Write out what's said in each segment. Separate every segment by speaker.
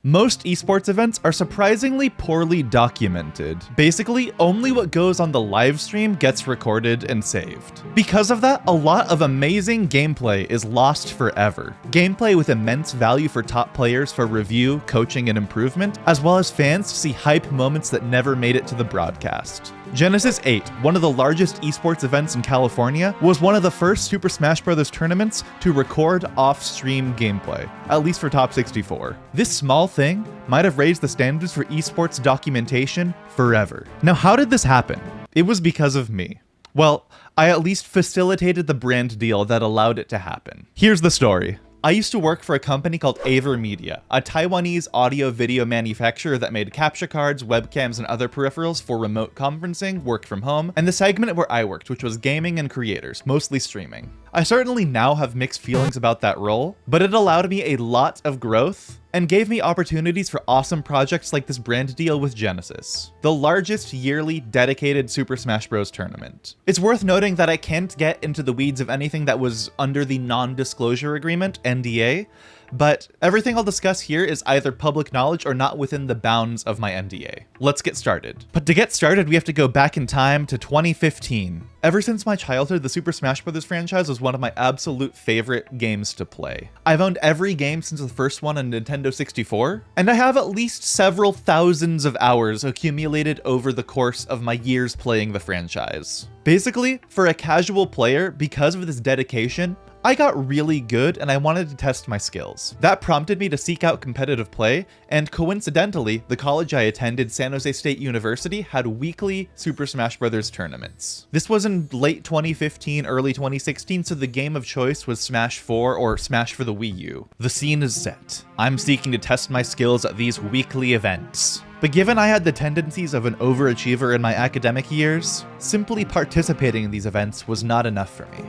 Speaker 1: Most esports events are surprisingly poorly documented. Basically, only what goes on the live stream gets recorded and saved. Because of that, a lot of amazing gameplay is lost forever. Gameplay with immense value for top players for review, coaching, and improvement, as well as fans to see hype moments that never made it to the broadcast. Genesis 8, one of the largest esports events in California, was one of the first Super Smash Bros. Tournaments to record off-stream gameplay, at least for Top 64. This small thing might have raised the standards for esports documentation forever. Now, how did this happen? It was because of me. Well, I at least facilitated the brand deal that allowed it to happen. Here's the story. I used to work for a company called AverMedia, a Taiwanese audio-video manufacturer that made capture cards, webcams, and other peripherals for remote conferencing, work from home, and the segment where I worked, which was gaming and creators, mostly streaming. I certainly now have mixed feelings about that role, but it allowed me a lot of growth and gave me opportunities for awesome projects like this brand deal with Genesis, the largest yearly dedicated Super Smash Bros. Tournament. It's worth noting that I can't get into the weeds of anything that was under the non-disclosure agreement, NDA, but everything I'll discuss here is either public knowledge or not within the bounds of my NDA. Let's get started. But to get started, we have to go back in time to 2015. Ever since my childhood, the Super Smash Bros. Franchise was one of my absolute favorite games to play. I've owned every game since the first one on Nintendo 64, and I have at least several thousands of hours accumulated over the course of my years playing the franchise. Basically, for a casual player, because of this dedication, I got really good and I wanted to test my skills. That prompted me to seek out competitive play, and coincidentally, the college I attended, San Jose State University, had weekly Super Smash Bros. Tournaments. This was in late 2015, early 2016, so the game of choice was Smash 4 or Smash for the Wii U. The scene is set. I'm seeking to test my skills at these weekly events. But given I had the tendencies of an overachiever in my academic years, simply participating in these events was not enough for me.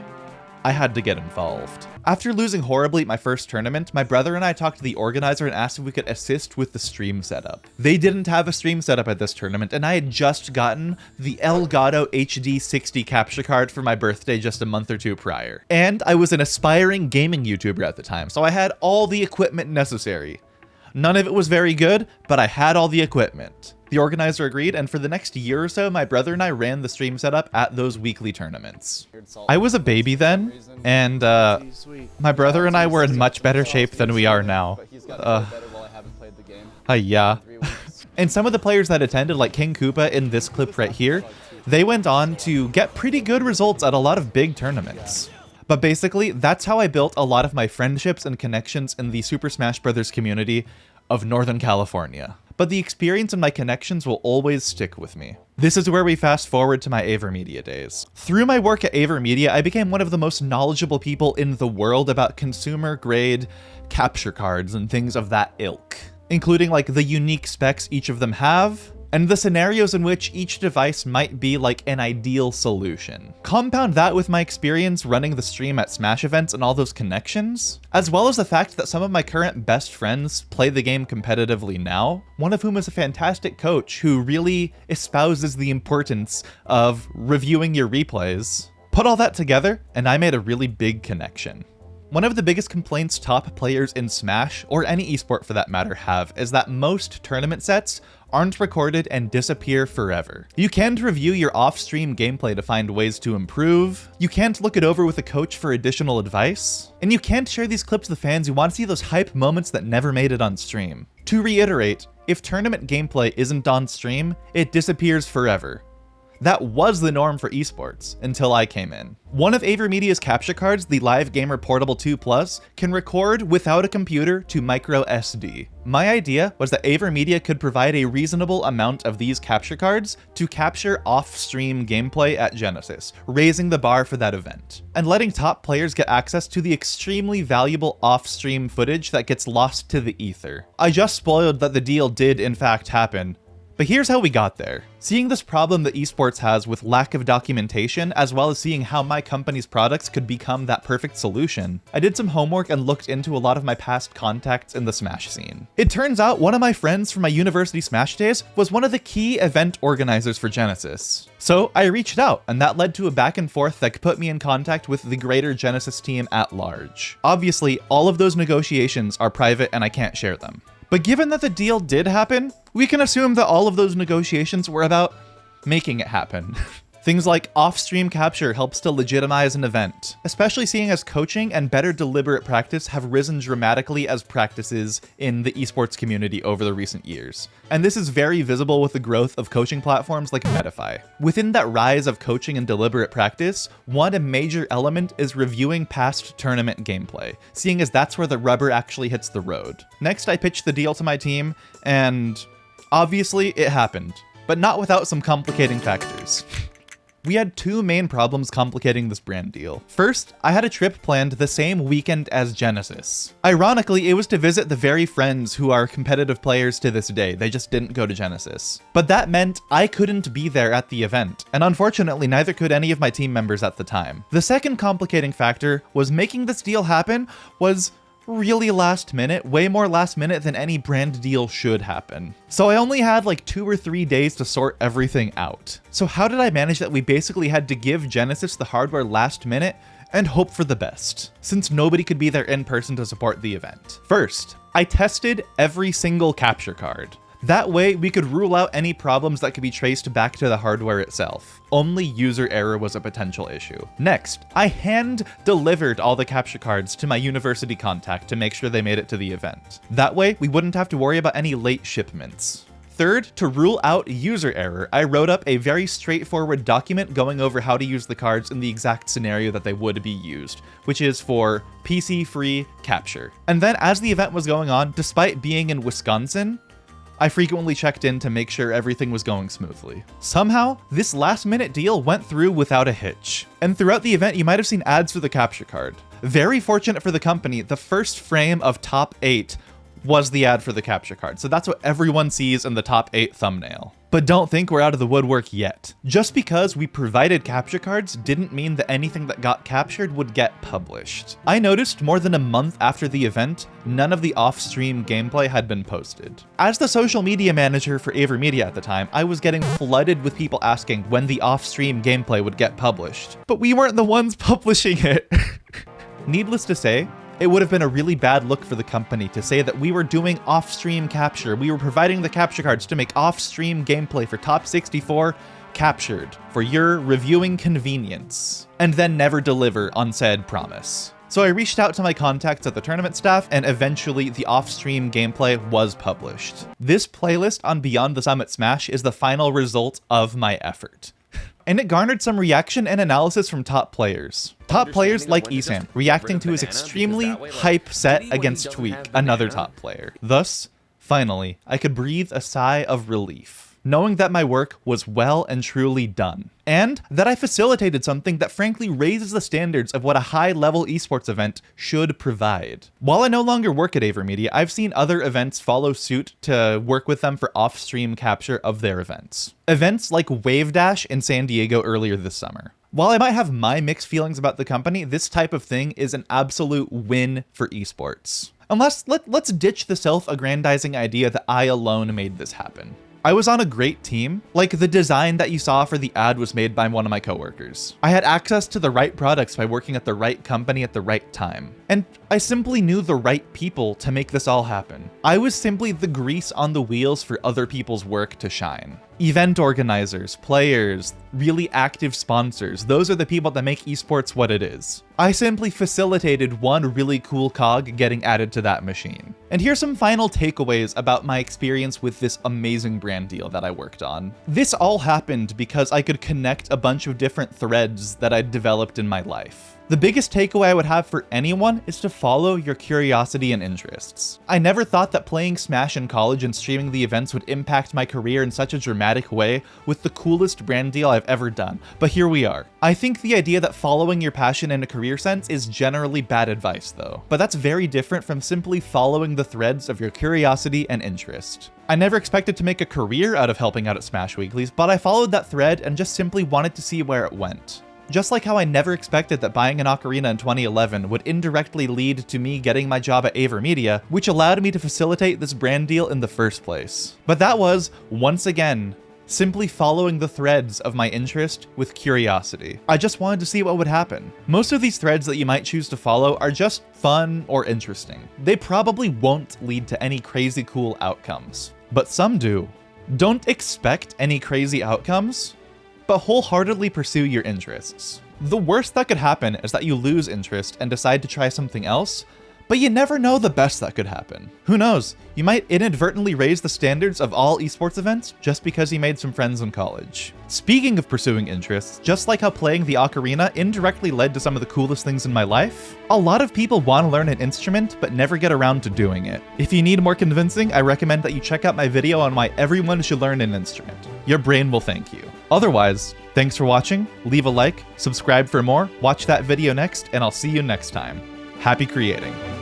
Speaker 1: I had to get involved. After losing horribly at my first tournament, my brother and I talked to the organizer and asked if we could assist with the stream setup. They didn't have a stream setup at this tournament, and I had just gotten the Elgato HD 60 capture card for my birthday just a month or two prior. And I was an aspiring gaming YouTuber at the time, so I had all the equipment necessary. None of it was very good, but I had all the equipment. The organizer agreed, and for the next year or so, my brother and I ran the stream setup at those weekly tournaments. I was a baby then, and my brother and I were in much better shape than we are now. Yeah. And some of the players that attended, like King Koopa in this clip right here, they went on to get pretty good results at a lot of big tournaments. But basically, that's how I built a lot of my friendships and connections in the Super Smash Bros. Community of Northern California. But the experience and my connections will always stick with me. This is where we fast forward to my AverMedia days. Through my work at AverMedia, I became one of the most knowledgeable people in the world about consumer grade capture cards and things of that ilk, including like the unique specs each of them have, and the scenarios in which each device might be like an ideal solution. Compound that with my experience running the stream at Smash events and all those connections, as well as the fact that some of my current best friends play the game competitively now, one of whom is a fantastic coach who really espouses the importance of reviewing your replays. Put all that together, and I made a really big connection. One of the biggest complaints top players in Smash, or any esport for that matter, have is that most tournament sets aren't recorded and disappear forever. You can't review your off-stream gameplay to find ways to improve, you can't look it over with a coach for additional advice, and you can't share these clips with fans who want to see those hype moments that never made it on stream. To reiterate, if tournament gameplay isn't on stream, it disappears forever. That was the norm for esports until I came in. One of AverMedia's capture cards, the Live Gamer Portable 2 Plus, can record without a computer to micro SD. My idea was that AverMedia could provide a reasonable amount of these capture cards to capture off-stream gameplay at Genesis, raising the bar for that event, and letting top players get access to the extremely valuable off-stream footage that gets lost to the ether. I just spoiled that the deal did in fact happen, but here's how we got there. Seeing this problem that esports has with lack of documentation, as well as seeing how my company's products could become that perfect solution, I did some homework and looked into a lot of my past contacts in the Smash scene. It turns out one of my friends from my university Smash days was one of the key event organizers for Genesis. So I reached out, and that led to a back and forth that put me in contact with the greater Genesis team at large. Obviously, all of those negotiations are private and I can't share them. But given that the deal did happen, we can assume that all of those negotiations were about making it happen. Things like off-stream capture helps to legitimize an event, especially seeing as coaching and better deliberate practice have risen dramatically as practices in the esports community over the recent years. And this is very visible with the growth of coaching platforms like Medify. Within that rise of coaching and deliberate practice, one major element is reviewing past tournament gameplay, seeing as that's where the rubber actually hits the road. Next, I pitched the deal to my team, and obviously it happened, but not without some complicating factors. We had two main problems complicating this brand deal. First, I had a trip planned the same weekend as Genesis. Ironically, it was to visit the very friends who are competitive players to this day. They just didn't go to Genesis. But that meant I couldn't be there at the event, and unfortunately, neither could any of my team members at the time. The second complicating factor was making this deal happen was really last minute, way more last minute than any brand deal should happen. So I only had like 2 or 3 days to sort everything out. So how did I manage that we basically had to give Genesis the hardware last minute and hope for the best, since nobody could be there in person to support the event? First, I tested every single capture card. That way, we could rule out any problems that could be traced back to the hardware itself. Only user error was a potential issue. Next, I hand-delivered all the capture cards to my university contact to make sure they made it to the event. That way, we wouldn't have to worry about any late shipments. Third, to rule out user error, I wrote up a very straightforward document going over how to use the cards in the exact scenario that they would be used, which is for PC-free capture. And then as the event was going on, despite being in Wisconsin, I frequently checked in to make sure everything was going smoothly. Somehow, this last-minute deal went through without a hitch. And throughout the event, you might have seen ads for the capture card. Very fortunate for the company, the first frame of top 8 was the ad for the capture card. So that's what everyone sees in the top 8 thumbnail. But don't think we're out of the woodwork yet. Just because we provided capture cards didn't mean that anything that got captured would get published. I noticed more than a month after the event, none of the off-stream gameplay had been posted. As the social media manager for AverMedia at the time, I was getting flooded with people asking when the off-stream gameplay would get published. But we weren't the ones publishing it. Needless to say, it would have been a really bad look for the company to say that we were doing off-stream capture. We were providing the capture cards to make off-stream gameplay for Top 64 captured for your reviewing convenience, and then never deliver on said promise. So I reached out to my contacts at the tournament staff, and eventually the off-stream gameplay was published. This playlist on Beyond the Summit Smash is the final result of my effort. And it garnered some reaction and analysis from top players. Top players like Isan, reacting to his extremely hype set against Tweak, another top player. Thus, finally, I could breathe a sigh of relief, knowing that my work was well and truly done, and that I facilitated something that frankly raises the standards of what a high-level esports event should provide. While I no longer work at AverMedia, I've seen other events follow suit to work with them for off-stream capture of their events. Events like Wave Dash in San Diego earlier this summer. While I might have my mixed feelings about the company, this type of thing is an absolute win for esports. Unless, let's ditch the self-aggrandizing idea that I alone made this happen. I was on a great team. Like, the design that you saw for the ad was made by one of my coworkers. I had access to the right products by working at the right company at the right time. And I simply knew the right people to make this all happen. I was simply the grease on the wheels for other people's work to shine. Event organizers, players, really active sponsors, those are the people that make esports what it is. I simply facilitated one really cool cog getting added to that machine. And here's some final takeaways about my experience with this amazing brand deal that I worked on. This all happened because I could connect a bunch of different threads that I'd developed in my life. The biggest takeaway I would have for anyone is to follow your curiosity and interests. I never thought that playing Smash in college and streaming the events would impact my career in such a dramatic way with the coolest brand deal I've ever done, but here we are. I think the idea that following your passion in a career sense is generally bad advice though, but that's very different from simply following the threads of your curiosity and interest. I never expected to make a career out of helping out at Smash Weeklies, but I followed that thread and just simply wanted to see where it went. Just like how I never expected that buying an ocarina in 2011 would indirectly lead to me getting my job at AverMedia, which allowed me to facilitate this brand deal in the first place. But that was, once again, simply following the threads of my interest with curiosity. I just wanted to see what would happen. Most of these threads that you might choose to follow are just fun or interesting. They probably won't lead to any crazy cool outcomes, but some do. Don't expect any crazy outcomes, but wholeheartedly pursue your interests. The worst that could happen is that you lose interest and decide to try something else, but you never know the best that could happen. Who knows, you might inadvertently raise the standards of all esports events just because you made some friends in college. Speaking of pursuing interests, just like how playing the ocarina indirectly led to some of the coolest things in my life, a lot of people want to learn an instrument but never get around to doing it. If you need more convincing, I recommend that you check out my video on why everyone should learn an instrument. Your brain will thank you. Otherwise, thanks for watching, leave a like, subscribe for more, watch that video next, and I'll see you next time. Happy creating.